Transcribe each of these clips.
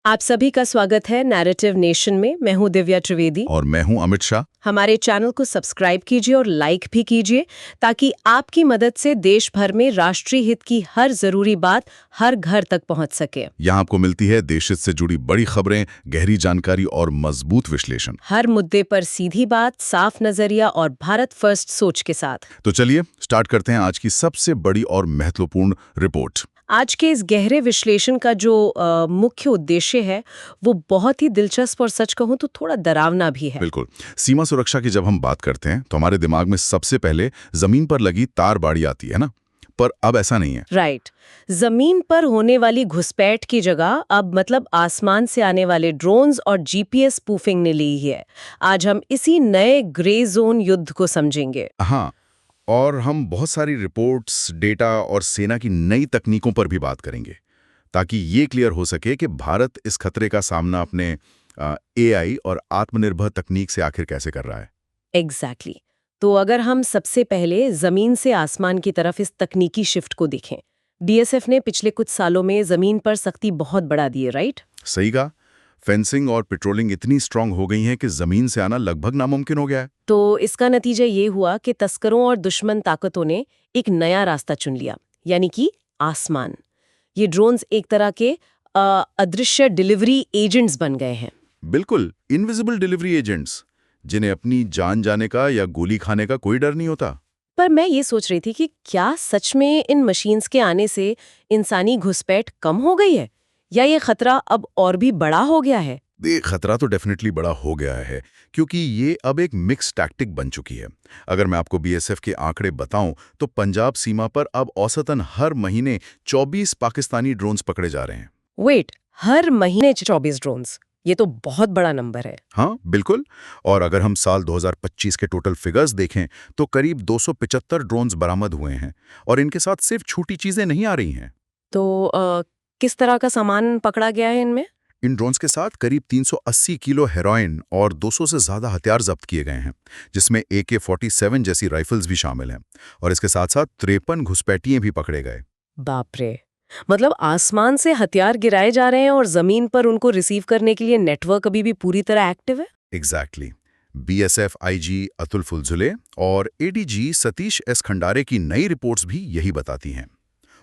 आप सभी का स्वागत है नैरेटिव नेशन में। मैं हूं दिव्या त्रिवेदी और मैं हूं अमित शाह। हमारे चैनल को सब्सक्राइब कीजिए और लाइक भी कीजिए ताकि आपकी मदद से देश भर में राष्ट्रीय हित की हर जरूरी बात हर घर तक पहुंच सके। यहाँ आपको मिलती है देश हित से जुड़ी बड़ी खबरें, गहरी जानकारी और मजबूत विश्लेषण। हर मुद्दे पर सीधी बात, साफ नजरिया और भारत फर्स्ट सोच के साथ। तो चलिए स्टार्ट करते हैं आज की सबसे बड़ी और महत्वपूर्ण रिपोर्ट। आज के इस गहरे विश्लेषण का जो मुख्य उद्देश्य है वो बहुत ही दिलचस्प और सच कहूं तो थोड़ा डरावना भी है। बिल्कुल। सीमा सुरक्षा की जब हम बात करते हैं तो हमारे दिमाग में सबसे पहले जमीन पर लगी तार बाड़ी आती है ना, पर अब ऐसा नहीं है। राइट। जमीन पर होने वाली घुसपैठ की जगह अब मतलब आसमान से आने वाले ड्रोन्स और जीपीएस स्पूफिंग ने ली है। आज हम इसी नए ग्रे जोन युद्ध को समझेंगे। हाँ, और हम बहुत सारी रिपोर्ट्स, डेटा और सेना की नई तकनीकों पर भी बात करेंगे ताकि ये क्लियर हो सके कि भारत इस खतरे का सामना अपने एआई और आत्मनिर्भर तकनीक से आखिर कैसे कर रहा है। एग्जैक्टली तो अगर हम सबसे पहले जमीन से आसमान की तरफ इस तकनीकी शिफ्ट को देखें, डीएसएफ ने पिछले कुछ सालों में जमीन पर सख्ती बहुत बढ़ा दी है, राइट? सही कहा। फेंसिंग और पेट्रोलिंग इतनी स्ट्रांग हो गई है कि जमीन से आना लगभग नामुमकिन हो गया है। तो इसका नतीजा ये हुआ कि तस्करों और दुश्मन ताकतों ने एक नया रास्ता चुन लिया, यानी कि आसमान। ये ड्रोन्स एक तरह के अदृश्य डिलीवरी एजेंट्स बन गए हैं। बिल्कुल, इनविजिबल डिलीवरी एजेंट्स, जिन्हें अपनी जान जाने का या गोली खाने का कोई डर नहीं होता। पर मैं ये सोच रही थी कि क्या सच में इन मशीन्स के आने से इंसानी घुसपैठ कम हो गई है या ये खतरा अब और भी बड़ा हो गया है? ये खतरा तो डेफिनेटली बड़ा हो गया है, क्योंकि ये अब एक मिक्स टैक्टिक बन चुकी है। अगर मैं आपको बीएसएफ के आंकड़े बताऊं तो पंजाब सीमा पर अब औसतन हर महीने 24 पाकिस्तानी ड्रोन्स पकड़े जा रहे हैं। वेट, हर महीने 24 ड्रोन्स? ये तो बहुत बड़ा नंबर है। हाँ बिल्कुल। और अगर हम साल 2025 के टोटल फिगर्स देखें तो करीब 275 ड्रोन्स बरामद हुए हैं, और इनके साथ सिर्फ छोटी चीजें नहीं आ रही हैं। तो किस तरह का सामान पकड़ा गया है इनमें? इन ड्रोन्स के साथ करीब 380 किलो हेरोइन और 200 से ज्यादा हथियार जब्त किए गए हैं, जिसमें AK-47 जैसी राइफल्स भी शामिल हैं। और इसके साथ साथ 53 घुसपैठिए भी पकड़े गए। बाप रे! मतलब आसमान से हथियार गिराए जा रहे हैं और जमीन पर उनको रिसीव करने के लिए नेटवर्क अभी भी पूरी तरह एक्टिव है। एग्जैक्टली। बीएसएफ आईजी अतुल फुलझुले और एडीजी सतीश एस खंडारे की नई रिपोर्ट्स भी यही बताती हैं।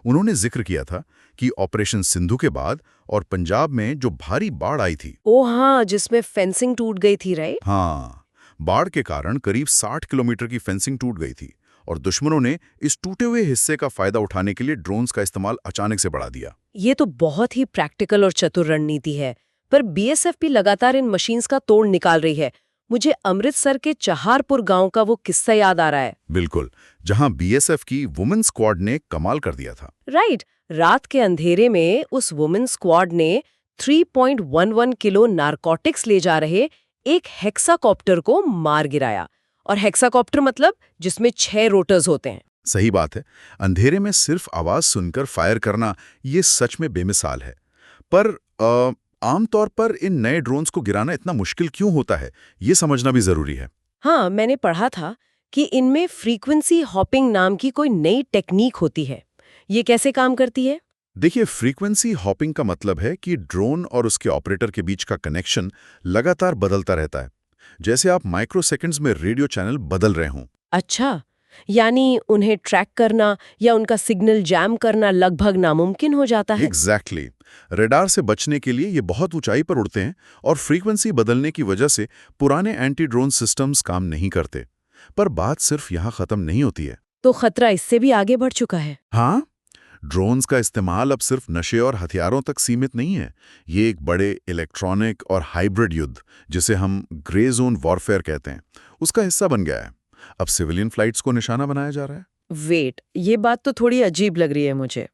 उन्होंने जिक्र किया था कि ऑपरेशन सिंधु के बाद और पंजाब में जो भारी बाढ़ आई थी, ओ हाँ, जिसमें फेंसिंग टूट गई थी, राइट? हाँ, बाढ़ के कारण करीब 60 किलोमीटर की फेंसिंग टूट गई थी, और दुश्मनों ने इस टूटे हुए हिस्से का फायदा उठाने के लिए ड्रोन्स का इस्तेमाल अचानक से बढ़ा दिया। ये तो बहुत ही प्रैक्टिकल और चतुर रणनीति है। पर बीएसएफ भी लगातार इन मशीन्स का तोड़ निकाल रही है। मुझे अमृतसर के चहारपुर गांव का वो किस्सा याद आ रहा है। बिल्कुल, जहां बीएसएफ की वुमेन स्क्वाड ने कमाल कर दिया था। राइट। रात के अंधेरे में उस वुमेन स्क्वाड ने 3.11 किलो नारकोटिक्स ले जा रहे एक हेक्साकॉप्टर को मार गिराया। और हेक्साकॉप्टर मतलब जिसमें 6 रोटर्स होते हैं। सही बात है। अंधेरे में सिर्फ आवाज सुनकर फायर करना ये सच में बेमिसाल है। पर आमतौर पर इन नए ड्रोन्स को गिराना इतना मुश्किल क्यों होता है, ये समझना भी जरूरी है। हाँ, मैंने पढ़ा था कि इनमें फ्रीक्वेंसी हॉपिंग नाम की कोई नई टेक्निक होती है। ये कैसे काम करती है? देखिए, फ्रीक्वेंसी हॉपिंग का मतलब है कि ड्रोन और उसके ऑपरेटर के बीच का कनेक्शन लगातार बदलता रहता है, जैसे आप माइक्रो सेकंड्स में रेडियो चैनल बदल रहे हों। अच्छा, यानी उन्हें ट्रैक करना या उनका सिग्नल जैम करना लगभग नामुमकिन हो जाता है। एग्जैक्टली। रडार से बचने के लिए ये बहुत ऊंचाई पर उड़ते हैं, और फ्रीक्वेंसी बदलने की वजह से पुराने एंटी ड्रोन सिस्टम्स काम नहीं करते। पर बात सिर्फ यहाँ खत्म नहीं होती है। तो खतरा इससे भी आगे बढ़ चुका है। हाँ, ड्रोन्स का इस्तेमाल अब सिर्फ नशे और हथियारों तक सीमित नहीं है। ये एक बड़े इलेक्ट्रॉनिक और हाइब्रिड युद्ध, जिसे हम ग्रे जोन वॉरफेयर कहते हैं, उसका हिस्सा बन गया है। अब सिविलियन फ्लाइट्स को निशाना बनाया जा रहा है। वेट, ये बात तो थोड़ी अजीब लग रही है मुझे।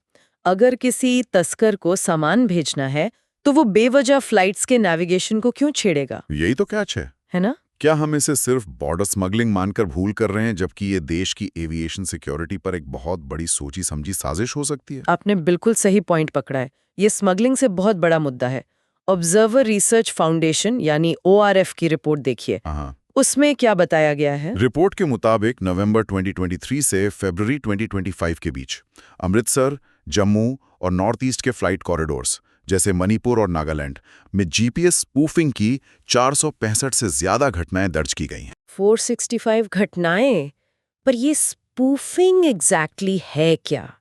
अगर किसी तस्कर को सामान भेजना है तो वो बेवजह फ्लाइट्स के नेविगेशन को क्यों छेड़ेगा? यही तो कैच है ना? क्या हम इसे सिर्फ बॉर्डर स्मगलिंग मानकर भूल कर रहे हैं, जबकि ये देश की एविएशन सिक्योरिटी पर एक बहुत बड़ी सोची समझी साजिश हो सकती है। आपने बिल्कुल सही पॉइंट पकड़ा है। ये स्मगलिंग से बहुत बड़ा मुद्दा है। ऑब्जर्वर रिसर्च फाउंडेशन यानी ORF की रिपोर्ट देखिए। हाँ, उसमें क्या बताया गया है? रिपोर्ट के मुताबिक नवंबर 2023 से फरवरी 2025 के बीच अमृतसर, जम्मू और नॉर्थ ईस्ट के फ्लाइट कॉरिडोर्स, जैसे मणिपुर और नागालैंड में जीपीएस स्पूफिंग की 465 से ज्यादा घटनाएं दर्ज की गई हैं। 465 घटनाएं। पर ये स्पूफिंग एग्जैक्टली है क्या?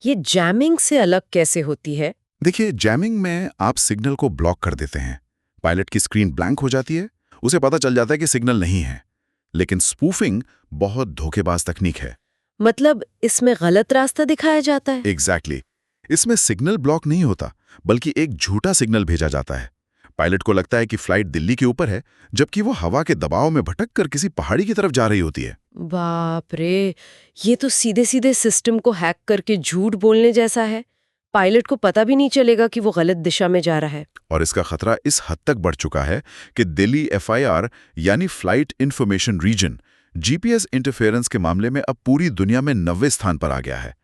ये जैमिंग से अलग कैसे होती है? देखिए, जैमिंग में आप सिग्नल को ब्लॉक कर देते हैं, पायलट की स्क्रीन ब्लैंक हो जाती है, उसे पता चल जाता है कि सिग्नल नहीं है। लेकिन स्पूफिंग बहुत धोखेबाज तकनीक है। मतलब इसमें गलत रास्ता दिखाया जाता है? एग्जैक्टली। इसमें सिग्नल ब्लॉक नहीं होता, बल्कि एक झूठा सिग्नल भेजा जाता है। पायलट को लगता है कि फ्लाइट दिल्ली के ऊपर है, जबकि वो हवा के दबाव में भटक कर किसी पहाड़ी की तरफ जा रही होती है। बाप रे, ये तो सीधे सीधे सिस्टम को हैक करके झूठ बोलने जैसा है। पायलट को पता भी नहीं चलेगा कि वो गलत दिशा में जा रहा है। और इसका खतरा इस हद तक बढ़ चुका है कि दिल्ली एफआईआर यानी flight information region GPS interference के मामले में अब पूरी दुनिया में 90वें स्थान पर आ गया है।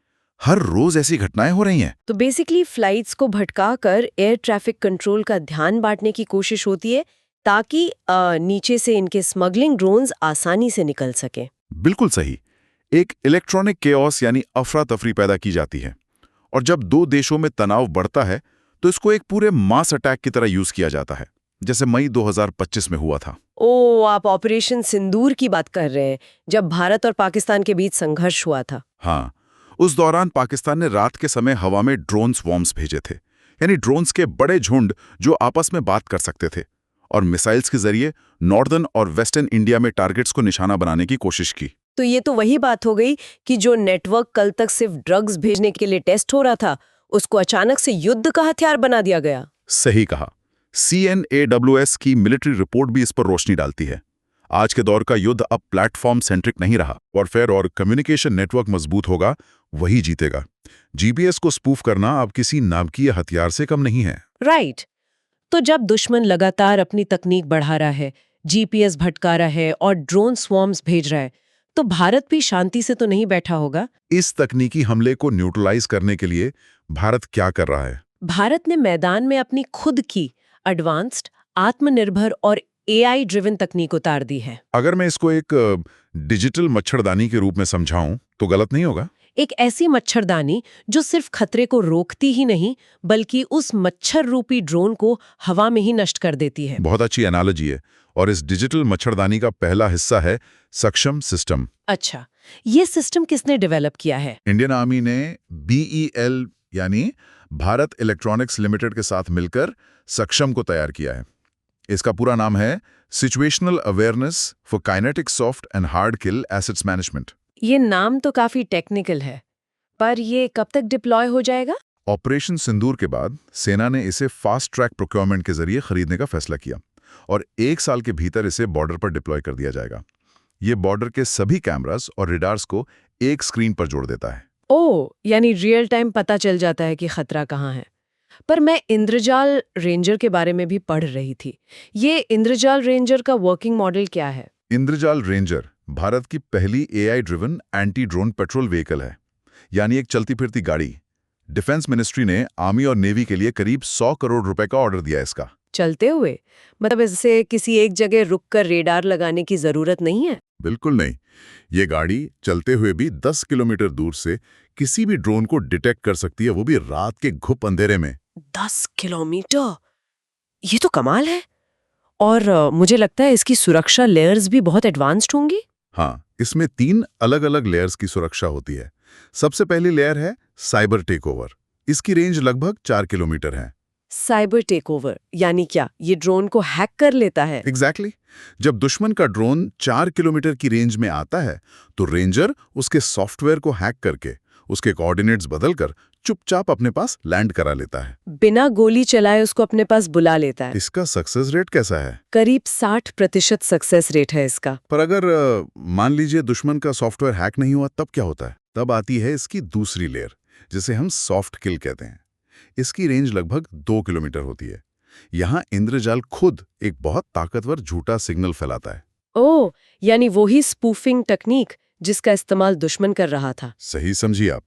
हर रोज ऐसी घटनाएं हो रही हैं। तो बेसिकली फ्लाइट्स को भटकाकर एयर ट्रैफिक कंट्रोल का ध्यान बांटने की कोशिश होती है ताकि नीचे से इनके स्मगलिंग ड्रोन्स आसानी से निकल सके। बिल्कुल सही। एक इलेक्ट्रॉनिक केओस यानी अफरा तफरी पैदा की जाती है, और जब दो देशों में तनाव बढ़ता है तो इसको एक पूरे मास अटैक की तरह यूज किया जाता है, जैसे मई 2025 में हुआ था। ओ, आप ऑपरेशन सिंदूर की बात कर रहे हैं, जब भारत और पाकिस्तान के बीच संघर्ष हुआ था। हाँ, उस दौरान पाकिस्तान ने रात के समय हवा में ड्रोन स्वॉर्म्स भेजे थे, यानी ड्रोन्स के बड़े झुंड जो आपस में बात कर सकते थे, और मिसाइल्स के जरिए नॉर्दर्न और वेस्टर्न इंडिया में टारगेट्स को निशाना बनाने की कोशिश की। तो ये तो वही बात हो गई कि जो नेटवर्क कल तक सिर्फ ड्रग्स भेजने के लिए टेस्ट हो रहा था, उसको अचानक से युद्ध का हथियार बना दिया गया। सही कहा। CNAWS की मिलिट्री रिपोर्ट भी इस पर रोशनी डालती है। आज के दौर का युद्ध अब प्लेटफॉर्म सेंट्रिक नहीं रहा। वॉरफेयर और कम्युनिकेशन नेटवर्क मजबूत होगा, वही जीतेगा। जीपीएस को स्पूफ करना अब किसी नाभिकीय हथियार से कम नहीं है। राइट। तो जब दुश्मन लगातार अपनी तकनीक बढ़ा रहा है, जीपीएस भटका रहा है और ड्रोन स्वॉर्म्स भेज रहा है, तो भारत भी शांति से तो नहीं बैठा होगा। इस तकनीकी हमले को न्यूट्रलाइज करने के लिए भारत क्या कर रहा है? भारत ने मैदान में अपनी खुद की एडवांस्ड, आत्मनिर्भर और एआई ड्रिवन तकनीक उतार दी है। अगर मैं इसको एक डिजिटल मच्छरदानी के रूप में समझाऊं तो गलत नहीं होगा? एक ऐसी मच्छरदानी जो सिर्फ खतरे को रोकती ही नहीं, बल्कि उस मच्छर रूपी ड्रोन को हवा में ही नष्ट कर देती है। बहुत अच्छी एनालॉजी है। और इस डिजिटल मच्छरदानी का पहला हिस्सा है सक्षम सिस्टम। अच्छा, ये सिस्टम किसने डेवलप किया है? इंडियन आर्मी ने BEL यानी भारत इलेक्ट्रॉनिक्स लिमिटेड के साथ मिलकर सक्षम को तैयार किया है। इसका पूरा नाम है situational awareness for kinetic soft and hard kill assets management. ये नाम तो काफी टेक्निकल है, पर ये कब तक डिप्लॉय हो जाएगा? ऑपरेशन सिंदूर के बाद सेना ने इसे फास्ट ट्रैक प्रोक्योरमेंट के जरिए खरीदने का फैसला किया, और 1 साल के भीतर इसे बॉर्डर पर डिप्लॉय कर दिया जाएगा। ये बॉर्डर के सभी कैमरास और रिडार्स को एक स्क्रीन पर जोड़ देता है। ओह, यानी रियल टाइम पता चल जाता है कि खतरा कहाँ है। पर मैं इंद्रजाल रेंजर के बारे में भी पढ़ रही थी। ये इंद्रजाल रेंजर का वर्किंग मॉडल क्या है? इंद्रजाल रेंजर भारत की पहली AI driven anti drone petrol vehicle है, यानी एक चलती फिरती गाड़ी। डिफेंस मिनिस्ट्री ने आर्मी और नेवी के लिए करीब 100 करोड़ रुपए का ऑर्डर दिया है इसका। चलते हुए मतलब इससे किसी एक जगह रुककर रेडार लगाने की जरूरत नहीं है? बिल्कुल नहीं। ये गाड़ी चलते हुए भी 10 किलोमीटर दूर से किसी भी ड्रोन को डिटेक्ट कर सकती है, वो भी रात के घुप अंधेरे में। 10 किलोमीटर? ये तो कमाल है। और मुझे लगता है इसकी सुरक्षा लेयर्स भी बहुत एडवांस्ड होंगी। हाँ, इसमें 3 अलग-अलग लेयर्स की सुरक्षा होती है। सबसे पहली लेयर है साइबर टेकओवर। इसकी रेंज लगभग 4 किलोमीटर है। साइबर टेकओवर यानी क्या? ये ड्रोन को हैक कर लेता है? एग्जैक्टली। जब दुश्मन का ड्रोन 4 किलोमीटर की रेंज में आता है तो रेंजर उसके सॉफ्टवेयर को हैक करके उसके कोऑर्डिनेट्स बदलकर चुपचाप अपने पास लैंड करा लेता है। बिना गोली चलाए उसको अपने पास बुला लेता है। इसका सक्सेस रेट कैसा है? करीब 60% सक्सेस रेट है इसका। पर अगर मान लीजिए दुश्मन का सॉफ्टवेयर हैक नहीं हुआ, तब क्या होता है? तब आती है इसकी दूसरी लेयर, जिसे हम सॉफ्ट किल कहते हैं। इसकी रेंज लगभग 2 किलोमीटर होती है। यहाँ इंद्रजाल खुद एक बहुत ताकतवर झूठा सिग्नल फैलाता है। ओह, यानी वही स्पूफिंग टेक्निक जिसका इस्तेमाल दुश्मन कर रहा था। सही समझिए आप।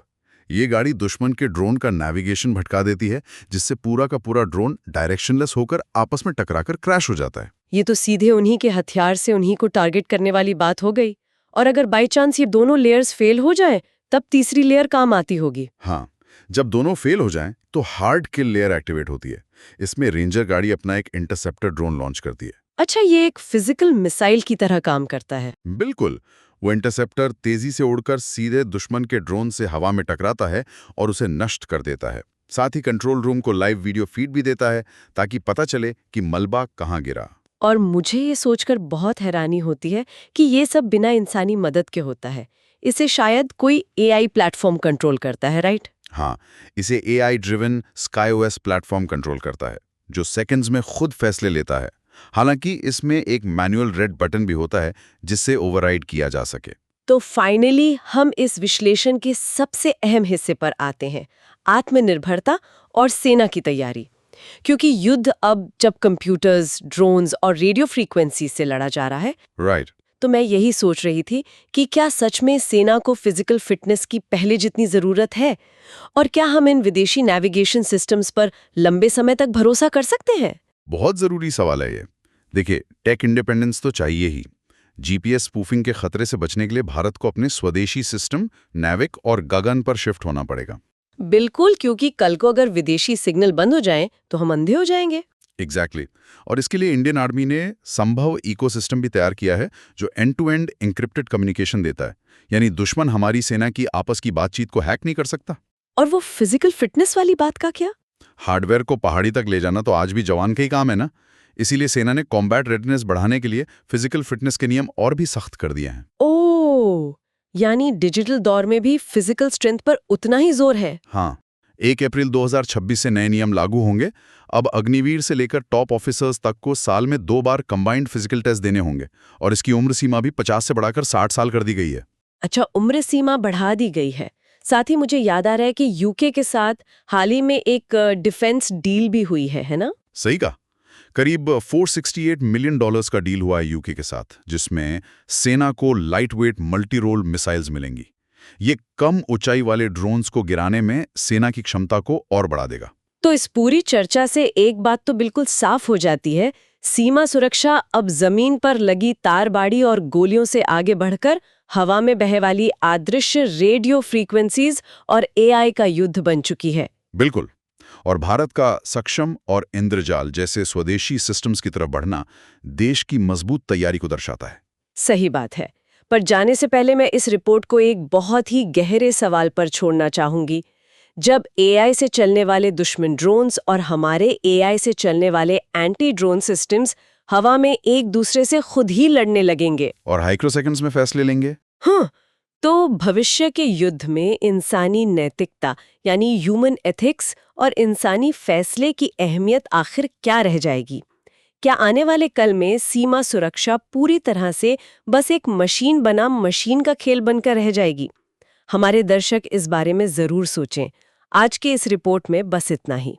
ये गाड़ी दुश्मन के ड्रोन का नेविगेशन भटका देती है, जिससे पूरा का पूरा ड्रोन डायरेक्शनलेस होकर आपस में टकराकर क्रैश हो जाता है। ये तो सीधे उन्हीं के हथियार से उन्हीं को टारगेट करने वाली बात हो गई। और अगर बाई चांस ये दोनों लेयर्स फेल हो जाए, तब तीसरी लेयर काम आती होगी। हाँ, जब दोनों फेल हो जाएं, तो हार्ड किल लेयर एक्टिवेट होती है। इसमें रेंजर गाड़ी अपना एक इंटरसेप्टर ड्रोन लॉन्च करती है। अच्छा, ये एक फिजिकल मिसाइल की तरह काम करता है। बिल्कुल। वो इंटरसेप्टर तेजी से उड़कर सीधे दुश्मन के ड्रोन से हवा में टकराता है और उसे नष्ट कर देता है। साथ ही कंट्रोल रूम को लाइव वीडियो फीड भी देता है ताकि पता चले कि मलबा कहाँ गिरा। और मुझे ये सोचकर बहुत हैरानी होती है कि ये सब बिना इंसानी मदद के होता है। इसे शायद कोई एआई प्लेटफॉर्म कंट्रोल करता है, राइट? हाँ, इसे AI driven SkyOS platform control करता है, जो सेकंड्स में खुद फैसले लेता है। हालांकि इसमें एक मैनुअल रेड बटन भी होता है जिससे ओवरराइड किया जा सके। तो फाइनली हम इस विश्लेषण के सबसे अहम हिस्से पर आते हैं, आत्मनिर्भरता और सेना की तैयारी। क्योंकि युद्ध अब जब कंप्यूटर्स, ड्रोन्स और रेडियो फ्रीक्वेंसी से लड़ा जा रहा है, राइट। तो मैं यही सोच रही थी कि क्या सच में सेना को फिजिकल फिटनेस की पहले जितनी जरूरत है? और क्या हम इन विदेशी नेविगेशन सिस्टम्स पर लंबे समय तक भरोसा कर सकते हैं? बहुत जरूरी सवाल है ये। देखिए, टेक इंडिपेंडेंस तो चाहिए ही। GPS स्पूफिंग के खतरे से बचने के लिए भारत को अपने स्वदेशी सिस्टम, नैविक और गगन पर शिफ्ट होना पड़ेगा। बिल्कुल, क्योंकि कल को अगर विदेशी सिग्नल बंद हो जाएं, तो हम अंधे हो जाएंगे। एग्जैक्टली। और इसके लिए इंडियन आर्मी ने संभव इकोसिस्टम भी तैयार किया है, जो end to end encrypted communication देता है। यानी दुश्मन हमारी सेना की आपस की बातचीत को हैक नहीं कर सकता। और वो फिजिकल फिटनेस वाली बात का क्या? हार्डवेयर को पहाड़ी तक ले जाना तो आज भी जवान का ही काम है ना। इसीलिए सेना ने कॉम्बैट रेडीनेस बढ़ाने के लिए फिजिकल फिटनेस के नियम और भी सख्त कर दिए हैं। ओह, यानी डिजिटल दौर में भी फिजिकल स्ट्रेंथ पर उतना ही जोर है। हाँ, 1 अप्रैल 2026 से नए नियम लागू होंगे। अब अग्निवीर से लेकर टॉप ऑफिसर्स तक को साल में 2 बार कंबाइंड फिजिकल टेस्ट देने होंगे और इसकी उम्र सीमा भी 50 से बढ़ाकर 60 साल कर दी गई है। अच्छा, उम्र सीमा बढ़ा दी गई है। साथ ही मुझे याद आ रहा है कि यूके के साथ हाल ही में एक डिफेंस डील भी हुई है ना? सही कहा। करीब $468 मिलियन का डील हुआ है यूके के साथ, जिसमें सेना को light weight multi role missiles मिलेंगी। ये कम ऊंचाई वाले ड्रोन्स को गिराने में सेना की क्षमता को और बढ़ा देगा। तो इस पूरी चर्चा से एक बात तो बिल्कुल साफ हो जाती है, सीमा सुरक्षा अब जमीन पर लगी तारबाड़ी और गोलियों से आगे बढ़कर हवा में बहने वाली अदृश्य रेडियो फ्रीक्वेंसीज और एआई का युद्ध बन चुकी है। बिल्कुल। और भारत का सक्षम और इंद्रजाल जैसे स्वदेशी सिस्टम्स की तरफ बढ़ना देश की मजबूत तैयारी को दर्शाता है। सही बात है। पर जाने से पहले मैं इस रिपोर्ट को एक बहुत ही गहरे सवाल पर छोड़ना चाहूंगी। जब एआई से चलने वाले दुश्मन ड्रोन्स और हमारे एआई से चलने वाले एंटी ड्रोन सिस्टम्स हवा में एक दूसरे से खुद ही लड़ने लगेंगे और माइक्रोसेकंड्स में फैसले लेंगे। हाँ, तो भविष्य के युद्ध में इंसानी नैतिकता यानी ह्यूमन एथिक्स और इंसानी फैसले की अहमियत आखिर क्या रह जाएगी? क्या आने वाले कल में सीमा सुरक्षा पूरी तरह से बस एक मशीन बनाम मशीन का खेल बनकर रह जाएगी? हमारे दर्शक इस बारे में जरूर सोचें। आज के इस रिपोर्ट में बस इतना ही।